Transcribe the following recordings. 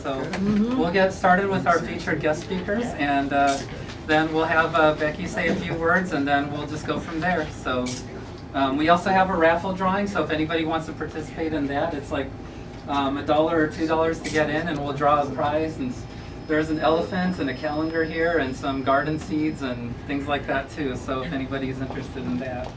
So we'll get started with our featured guest speakers, and then we'll have Becky say a few words, and then we'll just go from there. So we also have a raffle drawing, so if anybody wants to participate in that, it's like $1 or $2 to get in, and we'll draw a prize. And there's an elephant and a calendar here and some garden seeds and things like that too, so if anybody's interested in that.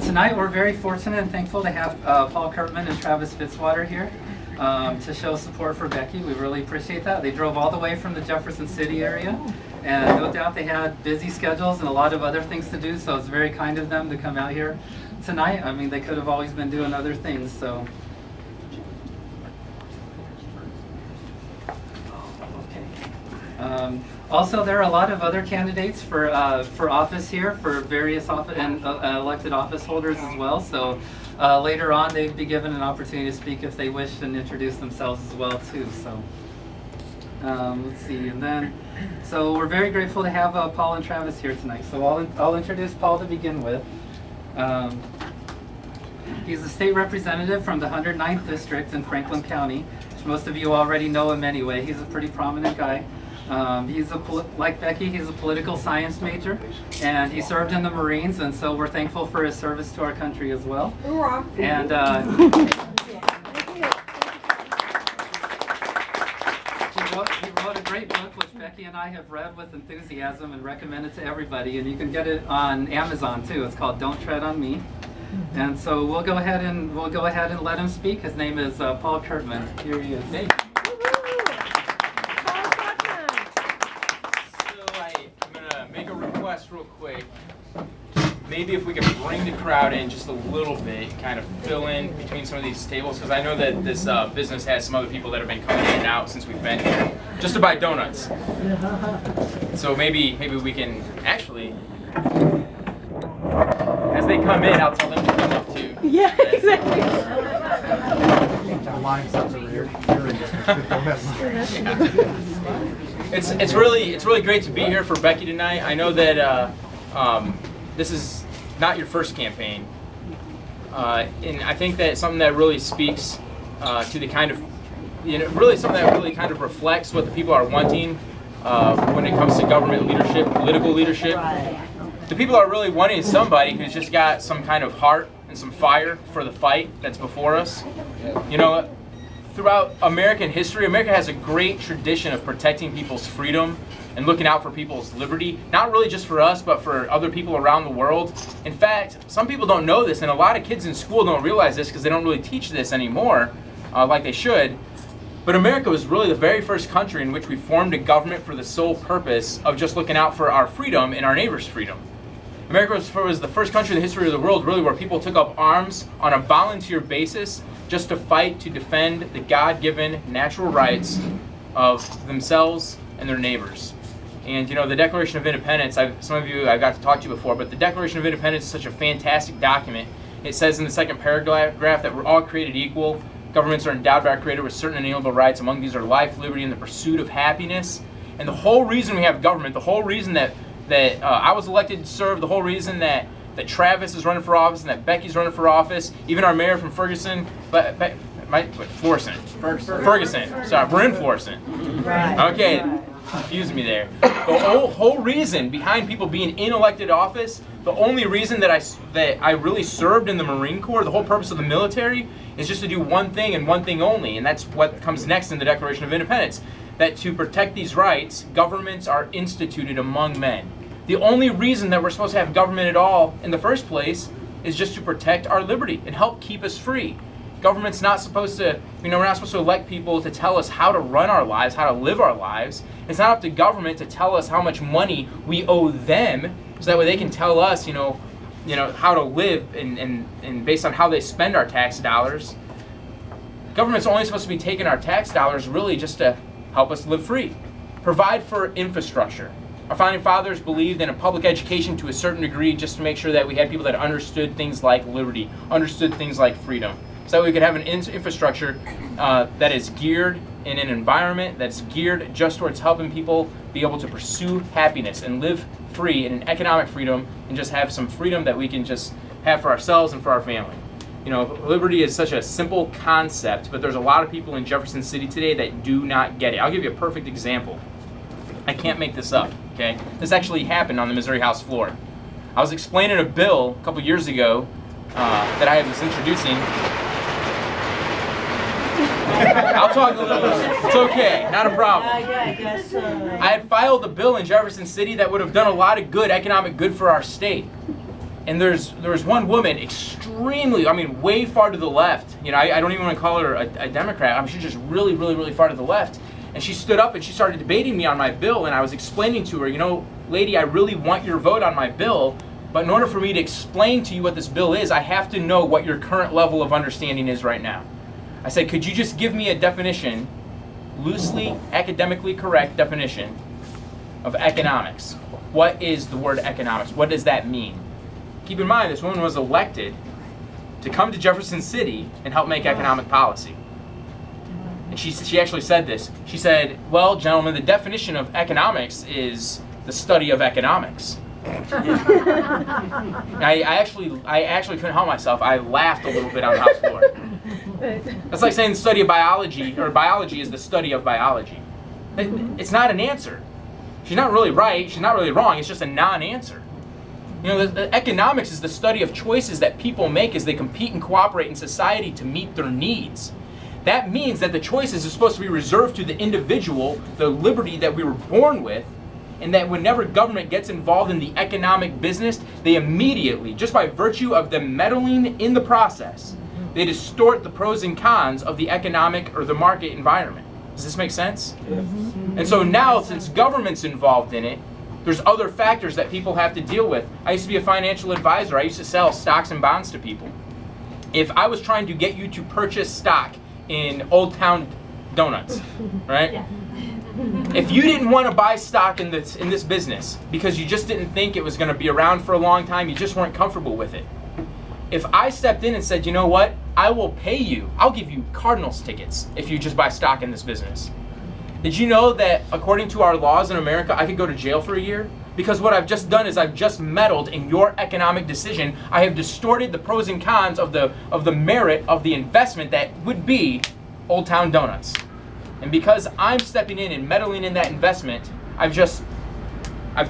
Tonight we're very fortunate and thankful to have Paul Curtman and Travis Fitzwater here to show support for Becky. We really appreciate that. They drove all the way from the Jefferson City area, and no doubt they had busy schedules and a lot of other things to do, so it's very kind of them to come out here tonight. I mean, they could have always been doing other things, so. Also, there are a lot of other candidates for office here, for various office and elected office holders as well. So later on, they'd be given an opportunity to speak if they wish and introduce themselves as well too. So let's see, and then so we're very grateful to have Paul and Travis here tonight. So I'll introduce Paul to begin with. He's a state representative from the 109th district in Franklin County, which most of you already know him anyway. He's a pretty prominent guy. Like Becky, he's a political science major, and he served in the Marines, and so we're thankful for his service to our country as well. And he wrote a great book, which Becky and I have read with enthusiasm and recommend it to everybody, and you can get it on Amazon too. It's called Don't Tread on Me. And so we'll go ahead and let him speak. His name is Paul Curtman. Here he is. Hey. Real quick, maybe if we could bring the crowd in just a little bit, kind of fill in between some of these tables, because I know that this business has some other people that have been coming in and out since we've been here, just to buy donuts. So maybe we can actually, as they come in, I'll tell them to come up too. Yeah, exactly. It's really great to be here for Becky tonight. I know that this is not your first campaign, and I think that something that really speaks to the kind of, really something that really kind of reflects what the people are wanting when it comes to government leadership, political leadership. The people are really wanting somebody who's just got some kind of heart and some fire for the fight that's before us. Throughout American history, America has a great tradition of protecting people's freedom and looking out for people's liberty, not really just for us, but for other people around the world. In fact, some people don't know this, and a lot of kids in school don't realize this because they don't really teach this anymore like they should. But America was really the very first country in which we formed a government for the sole purpose of just looking out for our freedom and our neighbor's freedom. America was the first country in the history of the world, really, where people took up arms on a volunteer basis just to fight to defend the God-given natural rights of themselves and their neighbors. And the Declaration of Independence, some of you I've got to talk to before, but the Declaration of Independence is such a fantastic document. It says in the second paragraph that we're all created equal. Governments are endowed by our Creator with certain inalienable rights. Among these are life, liberty, and the pursuit of happiness. And the whole reason we have government, the whole reason that I was elected to serve, the whole reason that Travis is running for office and that Becky's running for office, even our mayor from Ferguson, Ferguson. Sorry, we're in Florissant. Okay, confused me there. The whole reason behind people being in elected office, the only reason that I really served in the Marine Corps, the whole purpose of the military, is just to do one thing and one thing only, and that's what comes next in the Declaration of Independence. That to protect these rights, governments are instituted among men. The only reason that we're supposed to have government at all in the first place is just to protect our liberty and help keep us free. Government's not supposed to, we're not supposed to elect people to tell us how to run our lives, how to live our lives. It's not up to government to tell us how much money we owe them, so that way they can tell us, how to live and based on how they spend our tax dollars. Government's only supposed to be taking our tax dollars really just to help us live free. Provide for infrastructure. Our founding fathers believed in a public education to a certain degree just to make sure that we had people that understood things like liberty, understood things like freedom, so that we could have an infrastructure that is geared in an environment that's geared just towards helping people be able to pursue happiness and live free in an economic freedom and just have some freedom that we can just have for ourselves and for our family. You know, liberty is such a simple concept, but there's a lot of people in Jefferson City today that do not get it. I'll give you a perfect example. I can't make this up, okay? This actually happened on the Missouri House floor. I was explaining a bill a couple years ago that I was introducing. I'll talk a little bit. It's okay, not a problem. I had filed a bill in Jefferson City that would have done a lot of good, economic good for our state. And there was one woman extremely, way far to the left. You know, I don't even want to call her a Democrat. She's just really, really, really far to the left. And she stood up and she started debating me on my bill, and I was explaining to her, you know, lady, I really want your vote on my bill, but in order for me to explain to you what this bill is, I have to know what your current level of understanding is right now. I said, could you just give me a definition, loosely, academically correct definition of economics? What is the word economics? What does that mean? Keep in mind, this woman was elected to come to Jefferson City and help make economic policy. And she actually said this. She said, well, gentlemen, the definition of economics is the study of economics. I actually couldn't help myself. I laughed a little bit on the House floor. That's like saying the study of biology, or biology is the study of biology. It's not an answer. She's not really right, she's not really wrong, it's just a non-answer. You know, the economics is the study of choices that people make as they compete and cooperate in society to meet their needs. That means that the choices are supposed to be reserved to the individual, the liberty that we were born with, and that whenever government gets involved in the economic business, they immediately, just by virtue of them meddling in the process, they distort the pros and cons of the economic or the market environment. Does this make sense? And so now, since government's involved in it, there's other factors that people have to deal with. I used to be a financial advisor. I used to sell stocks and bonds to people. If I was trying to get you to purchase stock in Old Town Donuts, right? If you didn't want to buy stock in this business because you just didn't think it was going to be around for a long time, you just weren't comfortable with it. If I stepped in and said, you know what, I will pay you, I'll give you Cardinals tickets if you just buy stock in this business. Did you know that according to our laws in America, I could go to jail for a year? Because what I've just done is I've just meddled in your economic decision. I have distorted the pros and cons of the merit of the investment that would be Old Town Donuts. And because I'm stepping in and meddling in that investment, I've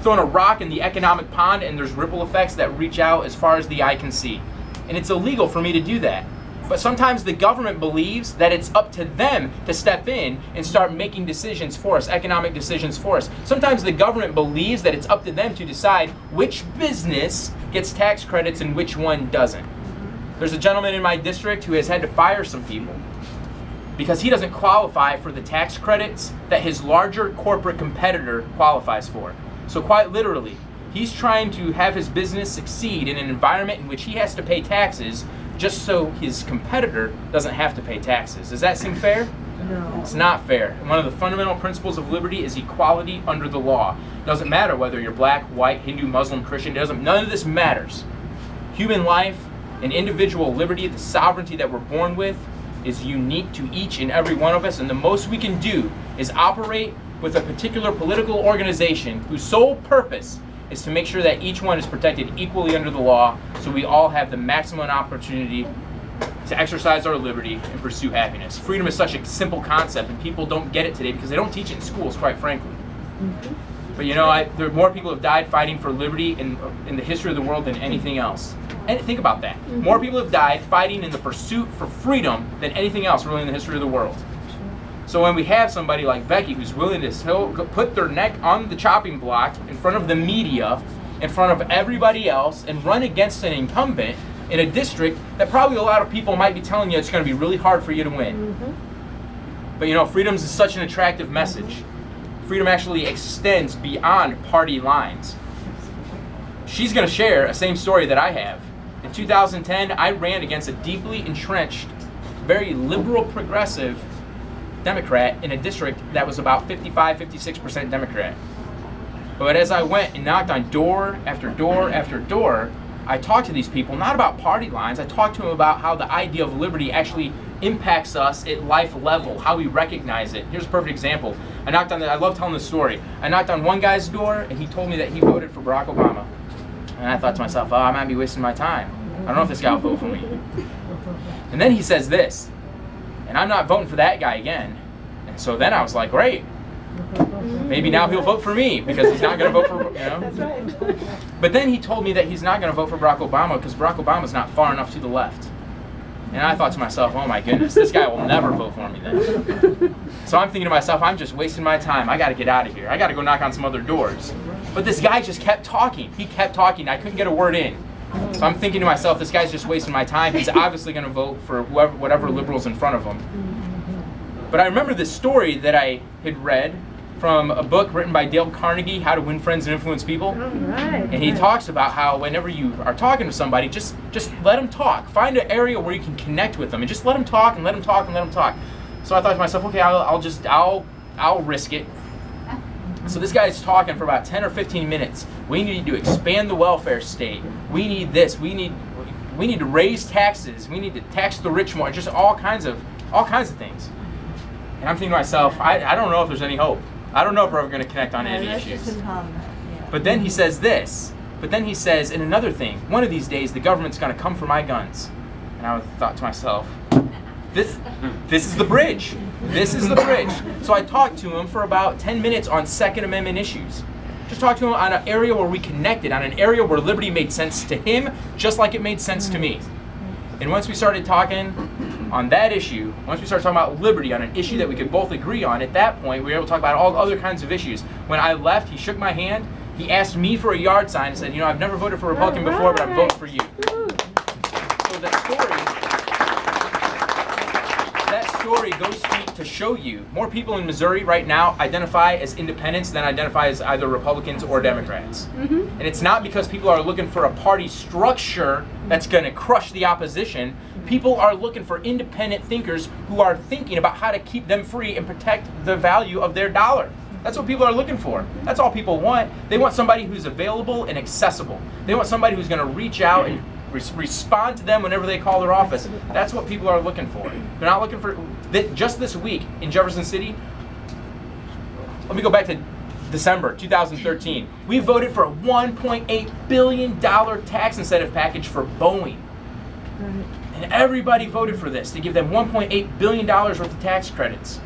thrown a rock in the economic pond, and there's ripple effects that reach out as far as the eye can see. And it's illegal for me to do that. But sometimes the government believes that it's up to them to step in and start making decisions for us, economic decisions for us. Sometimes the government believes that it's up to them to decide which business gets tax credits and which one doesn't. There's a gentleman in my district who has had to fire some people because he doesn't qualify for the tax credits that his larger corporate competitor qualifies for. So quite literally, he's trying to have his business succeed in an environment in which he has to pay taxes just so his competitor doesn't have to pay taxes. Does that seem fair? No. It's not fair. And one of the fundamental principles of liberty is equality under the law. It doesn't matter whether you're black, white, Hindu, Muslim, Christian, none of this matters. Human life and individual liberty, the sovereignty that we're born with, is unique to each and every one of us, and the most we can do is operate with a particular political organization whose sole purpose is to make sure that each one is protected equally under the law, so we all have the maximum opportunity to exercise our liberty and pursue happiness. Freedom is such a simple concept, and people don't get it today because they don't teach it in schools, quite frankly. But you know, there are more people have died fighting for liberty in the history of the world than anything else. And think about that. More people have died fighting in the pursuit for freedom than anything else really in the history of the world. So when we have somebody like Becky who's willing to put their neck on the chopping block in front of the media, in front of everybody else, and run against an incumbent in a district that probably a lot of people might be telling you it's going to be really hard for you to win. But you know, freedom is such an attractive message. Freedom actually extends beyond party lines. She's going to share a same story that I have. In 2010, I ran against a deeply entrenched, very liberal progressive Democrat in a district that was about 55-56% Democrat. But as I went and knocked on door after door after door, I talked to these people not about party lines. I talked to them about how the idea of liberty actually impacts us at life level, how we recognize it. Here's a perfect example. I love telling this story. I knocked on one guy's door and he told me that he voted for Barack Obama. And I thought to myself, oh, I might be wasting my time. I don't know if this guy will vote for me. And then he says this, and I'm not voting for that guy again. And so then I was like, great. Maybe now he'll vote for me because he's not going to vote for, That's right. But then he told me that he's not going to vote for Barack Obama because Barack Obama's not far enough to the left. And I thought to myself, oh my goodness, this guy will never vote for me then. So I'm thinking to myself, I'm just wasting my time. I got to get out of here. I got to go knock on some other doors. But this guy just kept talking. He kept talking. I couldn't get a word in. So I'm thinking to myself, this guy's just wasting my time. He's obviously going to vote for whatever liberal's in front of him. But I remember this story that I had read from a book written by Dale Carnegie, How to Win Friends and Influence People. Right. And he talks about how whenever you are talking to somebody, just let them talk. Find an area where you can connect with them and just let them talk and let them talk and let them talk. So I thought to myself, okay, I'll risk it. So this guy's talking for about 10 or 15 minutes. We need to expand the welfare state. We need this. We need to raise taxes. We need to tax the rich more. Just all kinds of things. And I'm thinking to myself, I don't know if there's any hope. I don't know if we're ever going to connect on any issues. But then he says this. But then he says, and another thing, one of these days the government's going to come for my guns. And I thought to myself, this is the bridge. This is the bridge. So I talked to him for about 10 minutes on Second Amendment issues. Just talked to him on an area where we connected, on an area where liberty made sense to him, just like it made sense to me. And once we started talking on that issue, once we started talking about liberty on an issue that we could both agree on, at that point we were able to talk about all other kinds of issues. When I left, he shook my hand, he asked me for a yard sign and said, I've never voted for a Republican before, but I'm voting for you. So that story goes to show you, more people in Missouri right now identify as independents than identify as either Republicans or Democrats. And it's not because people are looking for a party structure that's going to crush the opposition. People are looking for independent thinkers who are thinking about how to keep them free and protect the value of their dollar. That's what people are looking for. That's all people want. They want somebody who's available and accessible. They want somebody who's going to reach out and respond to them whenever they call their office. That's what people are looking for. They're not looking for, just this week in Jefferson City, let me go back to December 2013. We voted for a $1.8 billion tax incentive package for Boeing. And everybody voted for this, to give them $1.8 billion worth of tax credits.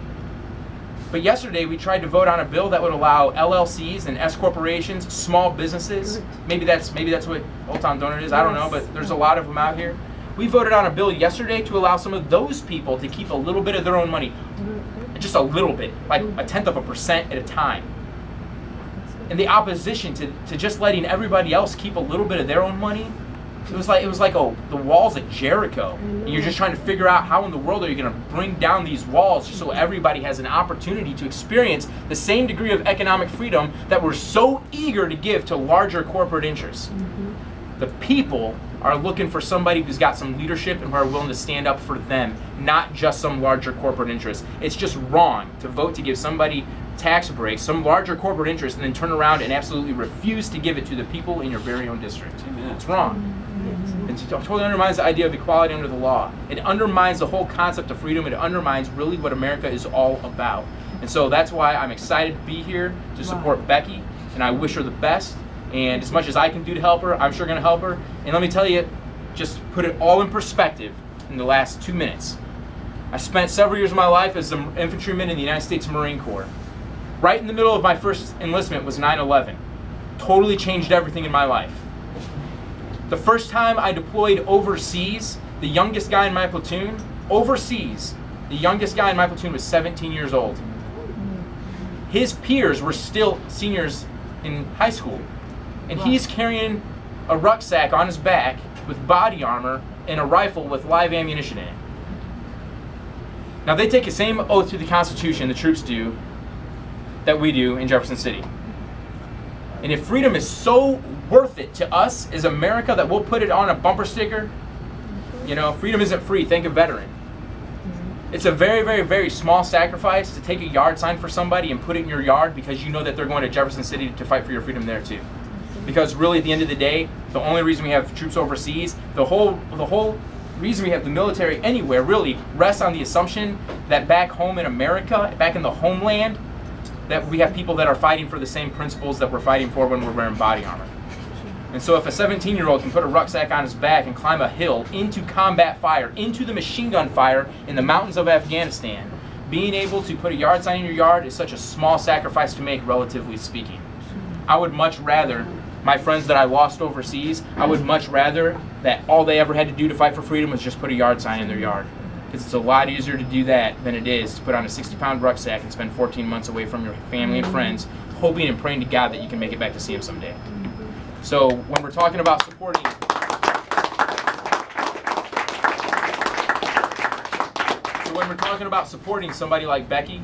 But yesterday we tried to vote on a bill that would allow LLCs and S corporations, small businesses, maybe that's what Old Town Donut is, I don't know, but there's a lot of them out here. We voted on a bill yesterday to allow some of those people to keep a little bit of their own money. Just a little bit, like 0.1% at a time. And the opposition to just letting everybody else keep a little bit of their own money, it was like the walls of Jericho. And you're just trying to figure out how in the world are you going to bring down these walls just so everybody has an opportunity to experience the same degree of economic freedom that we're so eager to give to larger corporate interests. The people are looking for somebody who's got some leadership and who are willing to stand up for them, not just some larger corporate interest. It's just wrong to vote to give somebody tax breaks, some larger corporate interest, and then turn around and absolutely refuse to give it to the people in your very own district. It's wrong. It totally undermines the idea of equality under the law. It undermines the whole concept of freedom. It undermines really what America is all about. And so that's why I'm excited to be here to support Becky, and I wish her the best. And as much as I can do to help her, I'm sure going to help her. And let me tell you, just put it all in perspective in the last 2 minutes. I spent several years of my life as an infantryman in the United States Marine Corps. Right in the middle of my first enlistment was 9/11. Totally changed everything in my life. The first time I deployed overseas, the youngest guy in my platoon, the youngest guy in my platoon was 17 years old. His peers were still seniors in high school. And he's carrying a rucksack on his back with body armor and a rifle with live ammunition in it. Now they take the same oath to the Constitution, the troops do, that we do in Jefferson City. And if freedom is so worth it to us as America that we'll put it on a bumper sticker, freedom isn't free, think a veteran. It's a very, very, very small sacrifice to take a yard sign for somebody and put it in your yard because you know that they're going to Jefferson City to fight for your freedom there too. Because really at the end of the day, the only reason we have troops overseas, the whole reason we have the military anywhere really rests on the assumption that back home in America, back in the homeland, that we have people that are fighting for the same principles that we're fighting for when we're wearing body armor. And so if a 17-year-old can put a rucksack on his back and climb a hill into combat fire, into the machine gun fire in the mountains of Afghanistan, being able to put a yard sign in your yard is such a small sacrifice to make, relatively speaking. I would much rather, my friends that I lost overseas, I would much rather that all they ever had to do to fight for freedom was just put a yard sign in their yard. Because it's a lot easier to do that than it is to put on a 60-pound rucksack and spend 14 months away from your family and friends, hoping and praying to God that you can make it back to see them someday. So when we're talking about supporting, somebody like Becky,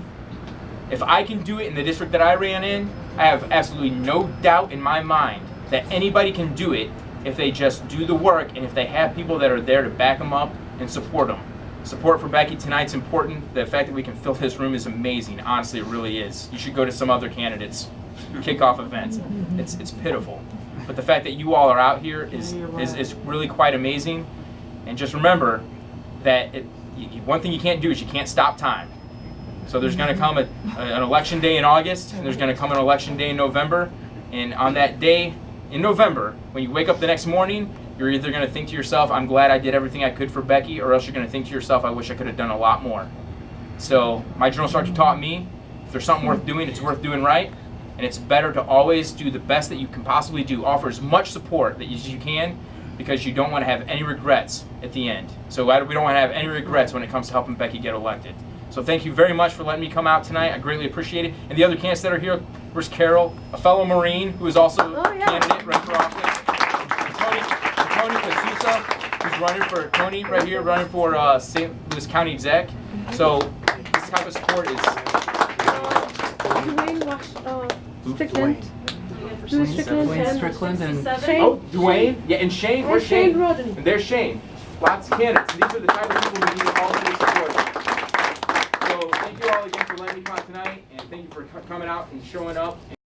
if I can do it in the district that I ran in, I have absolutely no doubt in my mind that anybody can do it if they just do the work and if they have people that are there to back them up and support them. Support for Becky tonight's important. The fact that we can fill this room is amazing. Honestly, it really is. You should go to some other candidates' kickoff events. It's pitiful. But the fact that you all are out here is really quite amazing. And just remember that one thing you can't do is you can't stop time. So there's going to come an election day in August, and there's going to come an election day in November. And on that day in November, when you wake up the next morning, you're either going to think to yourself, I'm glad I did everything I could for Becky, or else you're going to think to yourself, I wish I could have done a lot more. So my General Sergeant taught me, if there's something worth doing, it's worth doing right. And it's better to always do the best that you can possibly do. Offer as much support as you can, because you don't want to have any regrets at the end. So we don't want to have any regrets when it comes to helping Becky get elected. So thank you very much for letting me come out tonight. I greatly appreciate it. And the other candidates that are here, where's Carol, a fellow Marine who is also a candidate running for office. And Tony Casusa, who's running for St. Louis County Exec. So this type of support is... Dwayne Strickland and Dwayne, yeah, and Shane. Where's Shane? And there's Shane. Lots of candidates. And these are the type of people we need to all be supporting. So thank you all again for letting me come out tonight, and thank you for coming out and showing up.